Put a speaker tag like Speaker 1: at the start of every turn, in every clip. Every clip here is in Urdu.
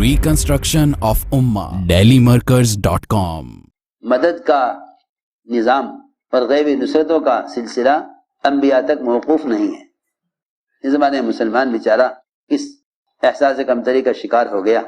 Speaker 1: Reconstruction of Ummah. DailyMarkers.com.
Speaker 2: مدد کا نظام اور غیبی نصرتوں کا سلسلہ انبیاء تک موقوف نہیں ہے. اس زمانے میں مسلمان بیچارہ اس احساس کمتری کا شکار ہو گیا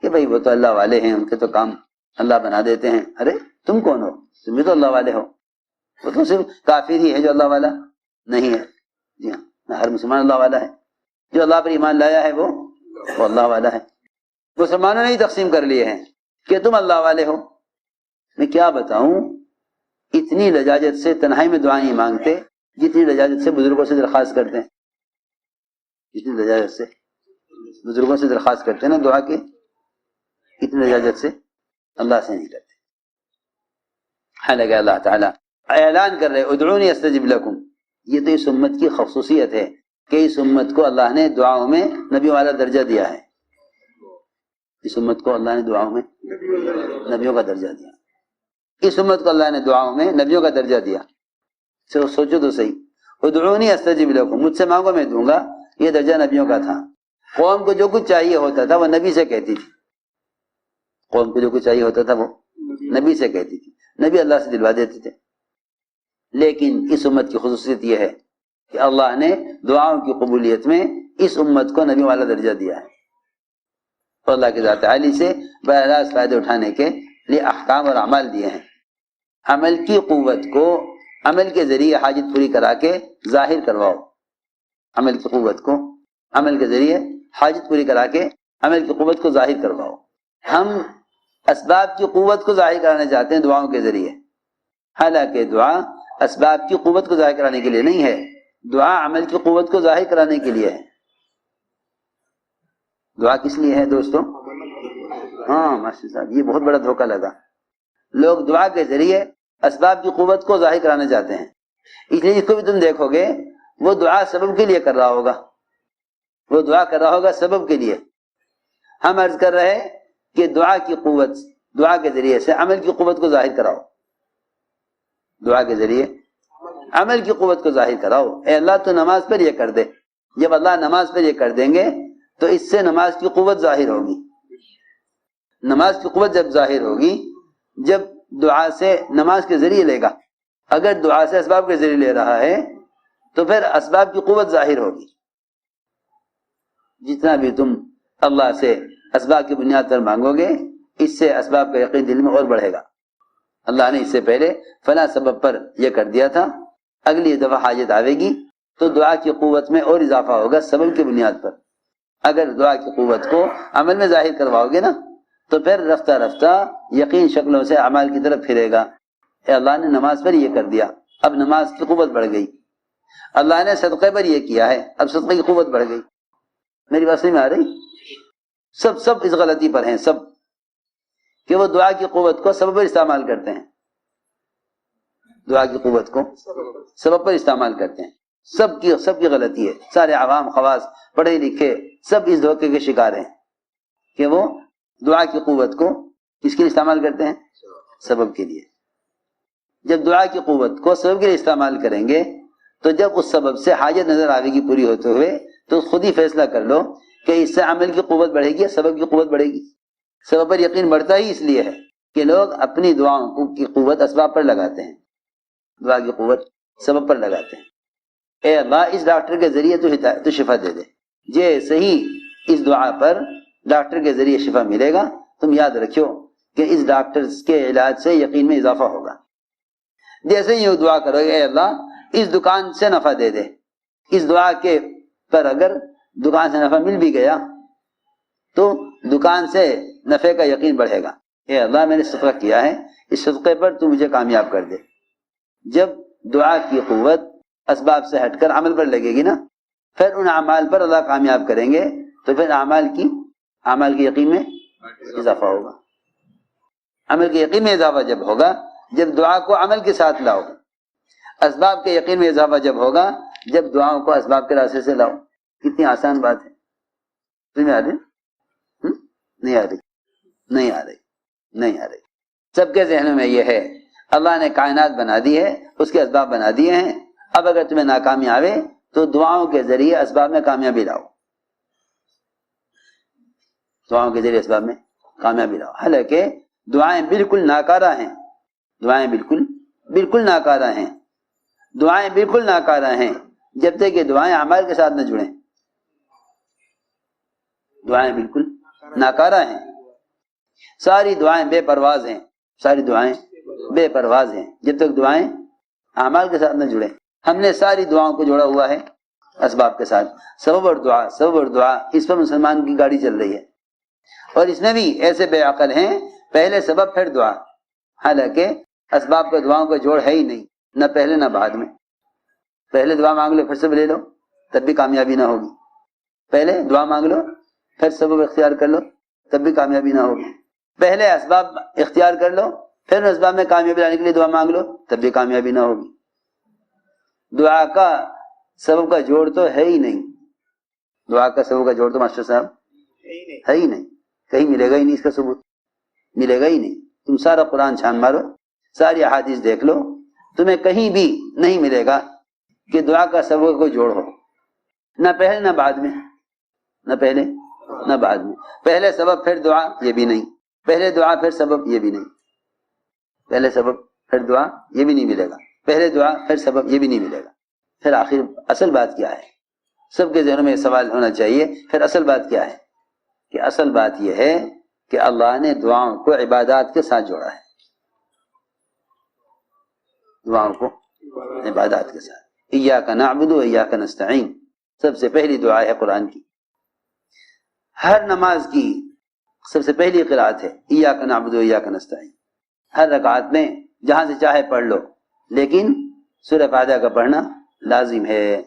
Speaker 2: کہ بھئی وہ تو اللہ والے ہیں، ان کے تو کام اللہ بنا دیتے ہیں. ارے تم کون ہو؟ تم بھی تو اللہ والے ہو. وہ تو صرف کافر ہی ہے جو اللہ والا نہیں ہے. جی ہاں، ہر مسلمان اللہ والا ہے. جو اللہ پر ایمان لایا ہے وہ اللہ والا ہے. مسلمانوں نے ہی تقسیم کر لیے ہیں کہ تم اللہ والے ہو. میں کیا بتاؤں، اتنی لجاجت سے تنہائی میں دعا نہیں مانگتے جتنی لجاجت سے بزرگوں سے درخواست کرتے ہیں. جتنی لجاجت سے بزرگوں سے درخواست کرتے ہیں نا دعا کے، اتنی لجاجت سے اللہ سے نہیں کرتے. حالانکہ اللہ تعالیٰ اعلان کر رہے ادعونی استجب لکم. یہ تو اس امت کی خصوصیت ہے کہ اس امت کو اللہ نے دعاؤں میں نبیوں والا درجہ دیا ہے. اس امت کو اللہ نے دعاؤں میں نبیوں کا درجہ دیا. اس امت کو اللہ نے دعاؤں میں نبیوں کا درجہ دیا. سوچو تو صحیح، ادعونی استجب لکم، مجھ سے مانگو میں دوں گا، یہ درجہ نبیوں کا تھا. قوم کو جو کچھ چاہیے ہوتا تھا وہ نبی سے کہتی تھی. قوم کو جو کچھ چاہیے ہوتا تھا وہ نبی سے کہتی تھی، نبی اللہ سے دلوا دیتے تھے. لیکن اس امت کی خصوصیت یہ ہے کہ اللہ نے دعاؤں کی قبولیت میں اس امت کو نبی والا درجہ دیا ہے. اور اللہ کی ذات عالی سے براہ راست فائدے اٹھانے کے لیے احکام اور اعمال دیے ہیں. عمل کی قوت کو عمل کے ذریعے حاجت پوری کرا کے ظاہر کرواؤ. عمل کی قوت کو عمل کے ذریعے حاجت پوری کرا کے عمل کی قوت کو ظاہر کرواؤ. ہم اسباب کی قوت کو ظاہر کرانا چاہتے ہیں دعاؤں کے ذریعے، حالانکہ دعا اسباب کی قوت کو ظاہر کرانے کے لیے نہیں ہے، دعا عمل کی قوت کو ظاہر کرانے کے لیے ہے. دعا کس لیے ہے دوستوں؟ ہاں ماشاء صاحب، یہ بہت بڑا دھوکہ لگا. لوگ دعا کے ذریعے اسباب کی قوت کو ظاہر کرانا چاہتے ہیں. اس لیے جس کو بھی تم دیکھو گے وہ دعا سبب کے لیے کر رہا ہوگا، وہ دعا کر رہا ہوگا سبب کے لیے. ہم عرض کر رہے کہ دعا کی قوت، دعا کے ذریعے سے عمل کی قوت کو ظاہر کراؤ. دعا کے ذریعے عمل کی قوت کو ظاہر کراؤ. اے اللہ تو نماز پر یہ کر دے. جب اللہ نماز پر یہ کر دیں گے تو اس سے نماز کی قوت ظاہر ہوگی. نماز کی قوت جب ظاہر ہوگی جب دعا سے نماز کے ذریعے لے گا. اگر دعا سے اسباب کے ذریعے لے رہا ہے تو پھر اسباب کی قوت ظاہر ہوگی. جتنا بھی تم اللہ سے اسباب کی بنیاد پر مانگو گے اس سے اسباب کا یقین دل میں اور بڑھے گا. اللہ نے اس سے پہلے فلاں سبب پر یہ کر دیا تھا، اگلی دفعہ حاجت آئے گی تو دعا کی قوت میں اور اضافہ ہوگا سبب کی بنیاد پر. اگر دعا کی قوت کو عمل میں ظاہر کرواؤ گے نا تو پھر رفتہ رفتہ یقین شکلوں سے اعمال کی طرف پھرے گا. اے اللہ نے نماز پر یہ کر دیا، اب نماز کی قوت بڑھ گئی. اللہ نے صدقے پر یہ کیا ہے، اب صدقے کی قوت بڑھ گئی. میری بات سمجھ میں آ رہی؟ سب اس غلطی پر ہیں سب، کہ وہ دعا کی قوت کو سبب پر استعمال کرتے ہیں. دعا کی قوت کو سبب پر استعمال کرتے ہیں. سب کی غلطی ہے. سارے عوام خواص پڑھے لکھے سب اس دھوکے کے شکار ہیں کہ وہ دعا کی قوت کو کس کے لیے استعمال کرتے ہیں؟ سبب کے لیے. جب دعا کی قوت کو سبب کے لیے استعمال کریں گے تو جب اس سبب سے حاجت نظر آئے گی پوری ہوتے ہوئے تو خود ہی فیصلہ کر لو کہ اس سے عمل کی قوت بڑھے گی یا سبب کی قوت بڑھے گی. سبب پر یقین بڑھتا ہی اس لیے ہے کہ لوگ اپنی دعاؤں کی قوت اسباب پر لگاتے ہیں، دعا کی قوت سبب پر لگاتے ہیں. اے اللہ اس ڈاکٹر کے ذریعے تو شفا دے دے. جیسے ہی اس دعا پر ڈاکٹر کے ذریعے شفا ملے گا تم یاد رکھو کہ اس ڈاکٹر کے علاج سے یقین میں اضافہ ہوگا. جیسے ہی دعا کرو گے اے اللہ اس دکان سے نفع دے دے، اس دعا کے پر اگر دکان سے نفع مل بھی گیا تو دکان سے نفع کا یقین بڑھے گا. اے اللہ میں نے صدقہ کیا ہے، اس صدقے پر تو مجھے کامیاب کر دے. جب دعا کی قوت اسباب سے ہٹ کر عمل پر لگے گی نا پھر ان اعمال پر اللہ کامیاب کریں گے تو پھر اعمال کی یقین میں اضافہ ہوگا. عمل کے یقین میں اضافہ جب ہوگا جب دعا کو عمل کے ساتھ لاؤ. اسباب کے یقین میں اضافہ جب ہوگا جب دعاؤں کو اسباب کے راستے سے لاؤ. کتنی آسان بات ہے. تمہیں آ رہی؟ نہیں آ رہی؟ نہیں آ رہی. سب کے ذہنوں میں یہ ہے اللہ نے کائنات بنا دی ہے، اس کے اسباب بنا دیے ہیں. اب اگر تمہیں ناکامی آوے تو دعاؤں کے ذریعے اسباب میں کامیابی لاؤ. دعاؤں کے ذریعے اسباب میں کامیابی لاؤ. حالانکہ دعائیں بالکل ناکارہ ہیں, دعائیں بالکل ناکارہ ہیں, دعائیں بالکل ناکارہ ہیں جب تک کہ دعائیں اعمال کے ساتھ نہ جڑیں. دعائیں بالکل ناکارہ ہیں, ساری دعائیں بے پرواز ہیں, ساری دعائیں بے پرواز ہیں جب تک دعائیں اعمال کے ساتھ نہ جڑیں. ہم نے ساری دعاؤں کو جوڑا ہوا ہے اسباب کے ساتھ. سبب اور دعا, سبب اور دعا, اس پر مسلمان کی گاڑی چل رہی ہے. اور اس میں بھی ایسے بے عقل ہیں, پہلے سبب پھر دعا, حالانکہ اسباب کا دعاؤں کا جوڑ ہے ہی نہیں, نہ پہلے نہ بعد میں. پہلے دعا مانگ لو پھر سب لے لو تب بھی کامیابی نہ ہوگی. پہلے دعا مانگ لو پھر سبب اختیار کر لو تب بھی کامیابی نہ ہوگی. پہلے اسباب اختیار کر لو پھر اسباب میں کامیابی لانے کے لیے دعا مانگ لو تب بھی کامیابی نہ ہوگی. دعا کا سبب کا جوڑ تو ہے ہی نہیں, دعا کا سبب کا جوڑ تو ماسٹر صاحب ہے ہی نہیں, کہیں ملے گا ہی نہیں, اس کا ثبوت ملے گا ہی نہیں. تم سارا قرآن چھان مارو, ساری احادیث دیکھ لو, تمہیں کہیں بھی نہیں ملے گا کہ دعا کا سبب کوئی جوڑ ہو, نہ پہلے نہ بعد میں, نہ پہلے نہ بعد میں. پہلے سبب پھر دعا یہ بھی نہیں, پہلے دعا پھر سبب یہ بھی نہیں, پہلے سبب پھر دعا یہ بھی نہیں ملے گا, پہلے دعا پھر سبب یہ بھی نہیں ملے گا. پھر آخر اصل بات کیا ہے؟ سب کے ذہنوں میں سوال ہونا چاہیے, پھر اصل بات کیا ہے؟ کہ اصل بات یہ ہے کہ اللہ نے دعاؤں کو عبادات کے ساتھ جوڑا ہے, دعاؤں کو عبادات کے ساتھ. ایاک نعبد و ایاک نستعین سب سے پہلی دعا ہے قرآن کی. ہر نماز کی سب سے پہلی قرأت ہے ایاک نعبد و ایاک نستعین. ہر رکعت میں جہاں سے چاہے پڑھ لو, لیکن سورہ فاتحہ کا پڑھنا لازم ہے,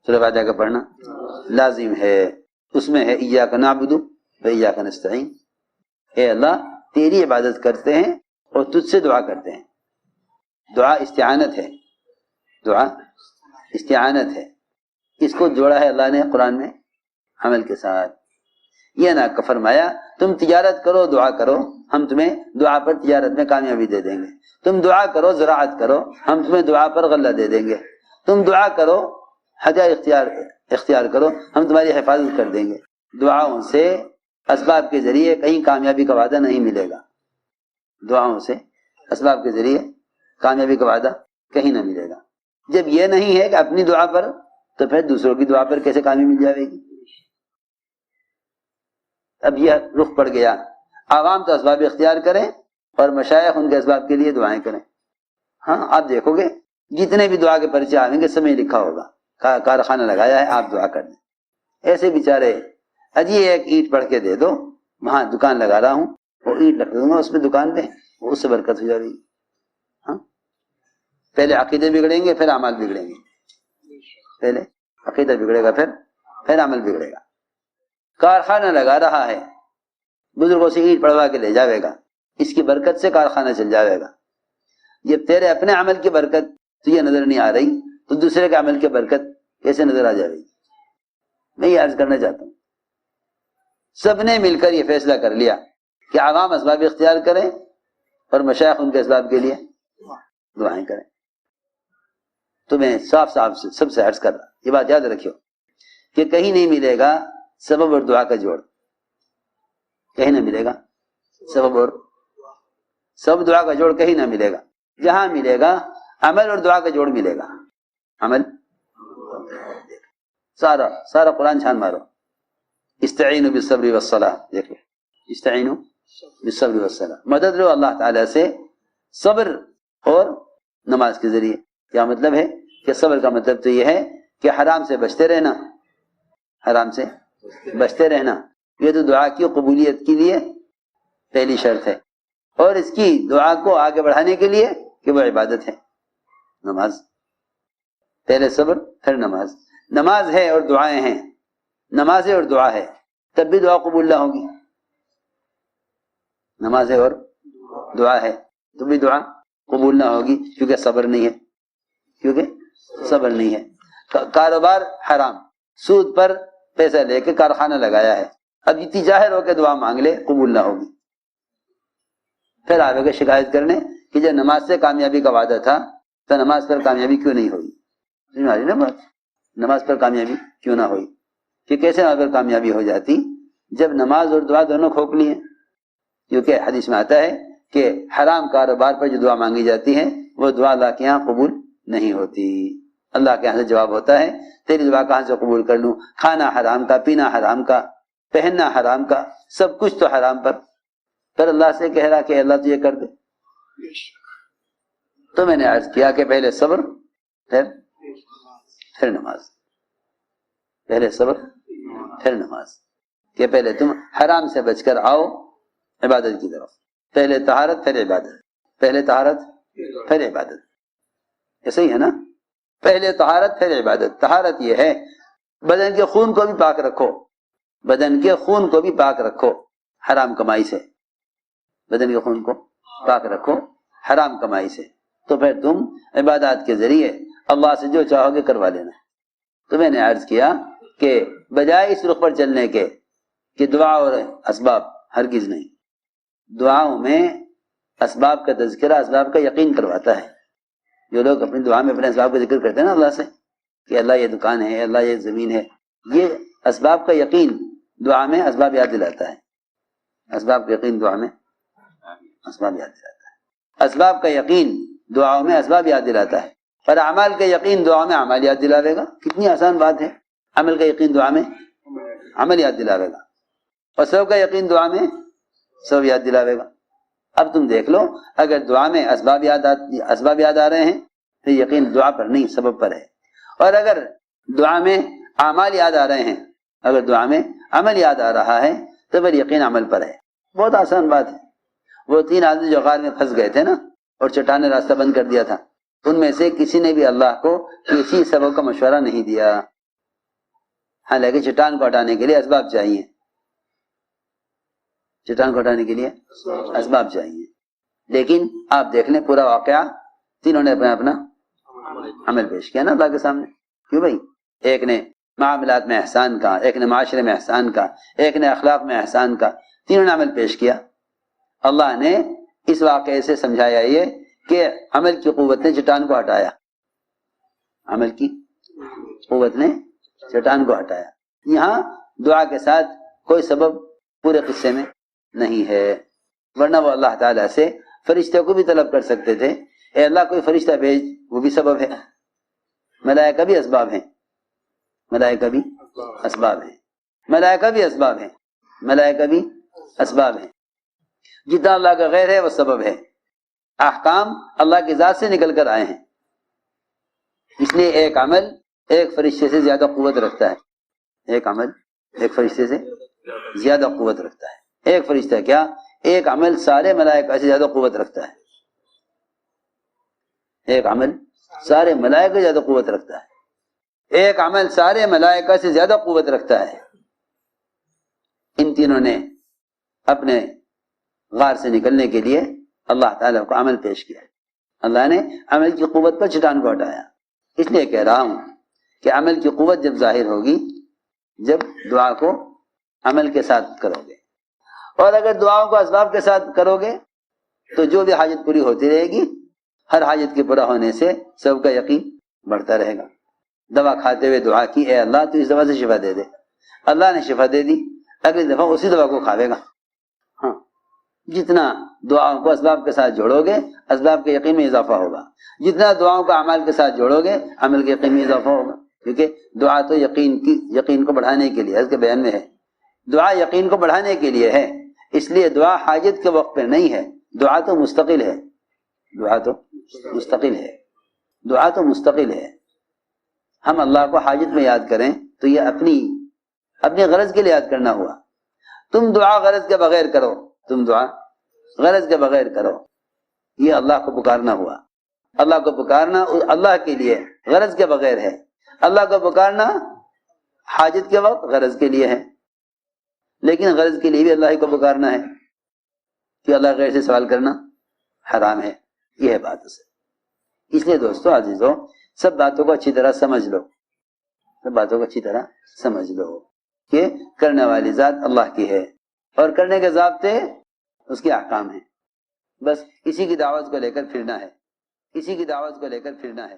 Speaker 2: سورہ فاتحہ کا پڑھنا لازم ہے. اس میں ہے ایاک نعبد و ایاک نستعین, اے اللہ تیری عبادت کرتے ہیں اور تجھ سے دعا کرتے ہیں. دعا استعانت ہے, دعا استعانت ہے. اس کو جوڑا ہے اللہ نے قرآن میں عمل کے ساتھ. یہ نہ فرمایا تم تجارت کرو دعا کرو, ہم تمہیں دعا پر تجارت میں کامیابی دے دیں گے. تم دعا کرو زراعت کرو, ہم تمہیں دعا پر غلہ دے دیں گے. تم دعا کرو حج اختیار کرو, ہم تمہاری حفاظت کر دیں گے. دعاؤں سے اسباب کے ذریعے کہیں کامیابی کا وعدہ نہیں ملے گا. دعاؤں سے اسباب کے ذریعے کامیابی کا وعدہ کہیں نہ ملے گا. جب یہ نہیں ہے کہ اپنی دعا پر, تو پھر دوسروں کی دعا پر کیسے کامیابی مل جائے گی؟ اب یہ رخ پڑ گیا, عوام تو اسباب اختیار کریں اور مشائخ ان کے اسباب کے لیے دعائیں کریں. ہاں آپ دیکھو گے جتنے بھی دعا کے پرچے آئیں گے سب میں لکھا ہوگا کارخانہ لگایا ہے آپ دعا کر دیں. ایسے بیچارے اجی ایک اینٹ پڑھ کے دے دو, وہاں دکان لگا رہا ہوں, وہ اینٹ رکھ دوں گا اس پہ دکان پہ, اس سے برکت ہو جائے گی. ہاں پہلے عقیدے بگڑیں گے پھر اعمال بگڑیں گے, پہلے عقیدہ بگڑے گا پھر عمل بگڑے گا. کارخانہ لگا رہا ہے, بزرگوں سے اینٹ پڑھوا کے لے جاوے گا, اس کی برکت سے کارخانہ چل جاوے گا. جب تیرے اپنے عمل کی برکت تجھے نظر نہیں آ رہی تو دوسرے کے عمل کی برکت کیسے نظر آ جائے گی؟ میں یہ عرض کرنا چاہتا ہوں, سب نے مل کر یہ فیصلہ کر لیا کہ عوام اسباب اختیار کریں اور مشائخ ان کے اسباب کے لیے دعائیں کریں. تو میں صاف سب سے عرض کر رہا, یہ بات یاد رکھیو کہ کہیں نہیں ملے گا سبب اور دعا کا جوڑ, کہیں نہ ملے گا سبب دعا کا جوڑ کہیں نہ ملے گا. جہاں ملے گا عمل اور دعا کا جوڑ ملے گا. عمل سارا قرآن چھان مارو, استعینوا بالصبر والصلاۃ, دیکھو استعینوا بالصبر والصلاۃ, مدد لو اللہ تعالی سے صبر اور نماز کے ذریعے. کیا مطلب ہے کہ صبر کا مطلب تو یہ ہے کہ حرام سے بچتے رہنا, حرام سے بچتے رہنا. یہ تو دعا کی قبولیت کے لیے پہلی شرط ہے, اور اس کی دعا کو آگے بڑھانے کے لیے کہ وہ عبادت ہے نماز. پہلے صبر پھر نماز. نماز ہے اور دعائیں ہیں, نماز ہے اور دعا ہے, تب بھی دعا قبول نہ ہوگی. نماز ہے اور دعا ہے تو بھی دعا قبول نہ ہوگی, کیونکہ صبر نہیں ہے. کاروبار حرام, سود پر پیسہ لے کے کارخانہ لگایا ہے, اب اتنی ظاہر ہو کے دعا مانگ لے قبول نہ ہوگی. پھر آگے شکایت کرنے کہ جب نماز سے کامیابی کا وعدہ تھا تو نماز پر کامیابی کیوں نہیں ہوئی؟ نماز پر کامیابی کیوں نہ ہوئی؟ کہ کیسے اگر کامیابی ہو جاتی جب نماز اور دعا دونوں کھوکھلی ہیں، کیونکہ حدیث میں آتا ہے کہ حرام کاروبار پر جو دعا مانگی جاتی ہے وہ دعا اللہ کے یہاں قبول نہیں ہوتی۔ اللہ کے یہاں سے جواب ہوتا ہے تیری دعا کہاں سے قبول کر لوں؟ کھانا حرام کا، پینا حرام کا، پہننا حرام کا، سب کچھ تو حرام پر اللہ سے کہہ رہا کہ اللہ تو یہ کر دے۔ تو میں نے عرض کیا کہ پہلے صبر پھر نماز، پہلے صبر پھر نماز، کہ پہلے تم حرام سے بچ کر آؤ عبادت کی طرف، پہلے طہارت پھر عبادت، پہلے طہارت پھر عبادت، ایسا ہی ہے نا؟ پہلے طہارت پھر عبادت۔ طہارت یہ ہے بدن کے خون کو بھی پاک رکھو، بدن کے خون کو بھی پاک رکھو حرام کمائی سے، بدن کے خون کو پاک رکھو حرام کمائی سے، تو پھر تم عبادات کے ذریعے اللہ سے جو چاہو گے کروا لینا۔ تو میں نے عرض کیا کہ بجائے اس رخ پر چلنے کے کہ دعا اور اسباب، ہرگز نہیں، دعاؤں میں اسباب کا تذکرہ اسباب کا یقین کرواتا ہے۔ جو لوگ اپنی دعا میں اپنے اسباب کا ذکر کرتے ہیں نا اللہ سے کہ اللہ یہ دکان ہے، اللہ یہ زمین ہے، یہ اسباب کا یقین دعا میں اسباب یاد دلاتا ہے، اسباب کا یقین دعا میں اسباب یاد دلاتا ہے، اسباب کا یقین دعاؤں میں اسباب یاد دلاتا ہے، اور اعمال کا یقین دعا میں اعمال یاد دلاوے گا۔ کتنی آسان بات ہے، عمل کا یقین دعا میں عمل یاد دلاوے گا، اور سب کا یقین دعا میں سب یاد دلاوے گا۔ اب تم دیکھ لو، اگر دعا میں اسباب یاد آ رہے ہیں تو یقین دعا پر نہیں سبب پر ہے، اور اگر دعا میں اعمال یاد آ رہے ہیں، اگر دعا میں عمل یاد آ رہا ہے تو پھر یقین عمل پر ہے۔ بہت آسان بات ہے۔ وہ 3 آدمی جو غار میں پھنس گئے تھے نا اور چٹان نے راستہ بند کر دیا تھا، ان میں سے کسی نے بھی اللہ کو کسی سبب کا مشورہ نہیں دیا، حالانکہ چٹان کو ہٹانے کے لیے اسباب چاہیے، چٹان کو ہٹانے کے لیے اسباب چاہیے، لیکن آپ دیکھ لیں پورا واقعہ، تینوں نے اپنا عمل پیش کیا نا اللہ کے سامنے۔ کیوں بھائی؟ ایک نے معاملات میں احسان کا، ایک نے معاشرے میں احسان کا، ایک نے اخلاق میں احسان کا، تینوں نے عمل پیش کیا۔ اللہ نے اس واقعے سے سمجھایا یہ کہ عمل کی قوت نے چٹان کو ہٹایا، عمل کی قوت نے چٹان کو ہٹایا۔ یہاں دعا کے ساتھ کوئی سبب پورے قصے میں نہیں ہے، ورنہ وہ اللہ تعالیٰ سے فرشتے کو بھی طلب کر سکتے تھے، اے اللہ کوئی فرشتہ بھیج، وہ بھی سبب ہے، ملائکہ بھی اسباب ہیں، ملائکہ بھی اسباب ہیں، ملائکہ بھی اسباب ہیں، ملائکہ بھی اسباب ہیں۔ جتنا اللہ کا غیر ہے وہ سبب ہے، احکام اللہ کی ذات سے نکل کر آئے ہیں، اس لیے ایک عمل ایک فرشتے سے زیادہ قوت رکھتا ہے، ایک عمل ایک فرشتے سے زیادہ قوت رکھتا ہے۔ ایک فرشتہ کیا، ایک عمل سارے ملائکہ سے زیادہ قوت رکھتا ہے، ایک عمل سارے ملائکہ سے زیادہ قوت رکھتا ہے، ایک عمل سارے ملائکہ سے زیادہ قوت رکھتا ہے۔ ان تینوں نے اپنے غار سے نکلنے کے لیے اللہ تعالیٰ کو عمل پیش کیا، اللہ نے عمل کی قوت پر چٹان کو ہٹایا۔ اس لیے کہہ رہا ہوں کہ عمل کی قوت جب ظاہر ہوگی جب دعا کو عمل کے ساتھ کرو گے، اور اگر دعاؤں کو اسباب کے ساتھ کرو گے تو جو بھی حاجت پوری ہوتی رہے گی، ہر حاجت کے پورا ہونے سے سب کا یقین بڑھتا رہے گا۔ دوا کھاتے ہوئے دعا کی، اے اللہ تو اس دوا سے شفا دے دے، اللہ نے شفا دے دی، اگلی دفعہ اسی دوا کو کھاوے گا۔ ہاں، جتنا دعاؤں کو اسباب کے ساتھ جوڑو گے اسباب کے یقین میں اضافہ ہوگا، جتنا دعاؤں کو اعمال کے ساتھ جوڑو گے عمل کے یقین میں اضافہ ہوگا، کیونکہ دعا تو یقین کو بڑھانے کے لیے، اس کے بیان میں ہے دعا یقین کو بڑھانے کے لیے ہے، اس لیے دعا حاجت کے وقت پہ نہیں ہے، دعا تو مستقل ہے، دعا تو مستقل ہے، دعا تو مستقل ہے۔ ہم اللہ کو حاجت میں یاد کریں تو یہ اپنی غرض کے لیے یاد کرنا ہوا۔ تم دعا غرض کے بغیر کرو، تم دعا غرض کے بغیر کرو، یہ اللہ کو پکارنا ہوا۔ اللہ کو پکارنا اللہ کے لیے غرض کے بغیر ہے، اللہ کو پکارنا حاجت کے وقت غرض کے لیے ہے، لیکن غرض کے لیے بھی اللہ کو پکارنا ہے، کہ اللہ غیر سے سوال کرنا حرام ہے، یہ ہے بات اسے۔ اس لیے دوستو عزیزو، سب باتوں کو اچھی طرح سمجھ لو، سب باتوں کو اچھی طرح سمجھ لو کہ کرنے والی ذات اللہ کی ہے، اور کرنے کے ضابطے اس کے احکام ہیں، بس اسی کی دعوت کو لے کر پھرنا ہے، اسی کی دعوت کو لے کر پھرنا ہے۔